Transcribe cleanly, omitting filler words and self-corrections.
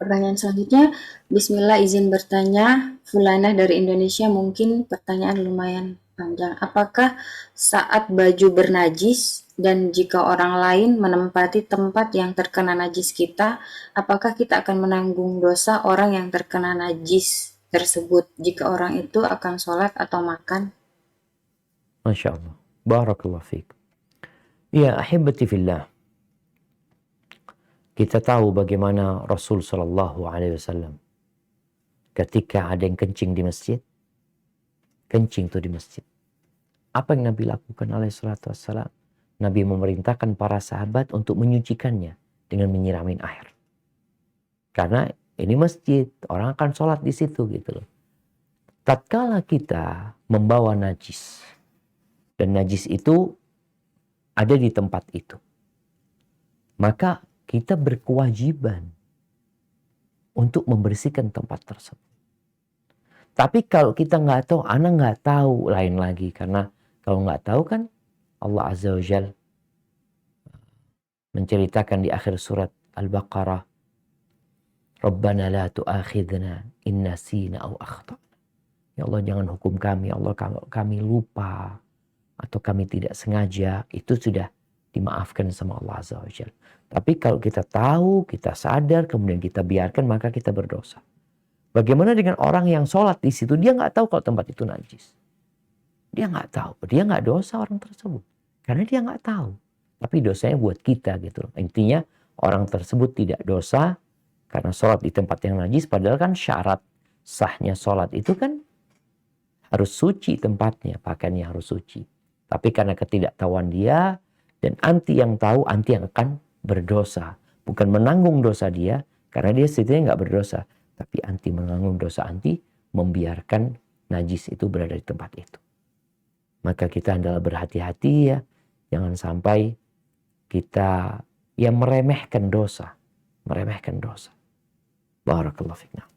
Pertanyaan selanjutnya, Bismillah izin bertanya, Fulanah dari Indonesia, mungkin pertanyaan lumayan panjang. Apakah saat baju bernajis dan jika orang lain menempati tempat yang terkena najis kita, apakah kita akan menanggung dosa orang yang terkena najis tersebut jika orang itu akan sholat atau makan? Masya Allah. Barakallahu fiik. Ya, ahibati fillah. Kita tahu bagaimana Rasul Shallallahu Alaihi Wasallam ketika ada yang kencing di masjid, kencing tuh di masjid. Apa yang Nabi lakukan alaihi salatu wassalam? Nabi memerintahkan para sahabat untuk menyucikannya dengan menyiramin air. Karena ini masjid, orang akan sholat di situ gitu loh. Tatkala kita membawa najis, dan najis itu ada di tempat itu, maka kita berkewajiban untuk membersihkan tempat tersebut. Tapi kalau kita nggak tahu, anak nggak tahu, lain lagi. Karena kalau nggak tahu kan Allah Azza wa Jal menceritakan di akhir surat Al-Baqarah, Rabbana la tu'akhidna in nasina aw akhtana. Ya Allah, jangan hukum kami. Ya Allah, kalau kami lupa atau kami tidak sengaja, itu sudah dimaafkan sama Allah Azza wa Jal. Tapi kalau kita tahu, kita sadar, kemudian kita biarkan, maka kita berdosa. Bagaimana dengan orang yang sholat di situ? Dia nggak tahu kalau tempat itu najis. Dia nggak tahu. Dia nggak dosa orang tersebut. Karena dia nggak tahu. Tapi dosanya buat kita gitu. Intinya orang tersebut tidak dosa karena sholat di tempat yang najis. Padahal kan syarat sahnya sholat itu kan harus suci tempatnya. Pakaiannya harus suci. Tapi karena ketidaktahuan dia dan anti yang tahu, anti yang akan berdosa. Bukan menanggung dosa dia karena dia setidaknya nggak berdosa. Tapi anti menanggung dosa, anti membiarkan najis itu berada di tempat itu. Maka kita adalah berhati-hati ya. Jangan sampai kita meremehkan dosa. Meremehkan dosa. Barakallahu fiqna.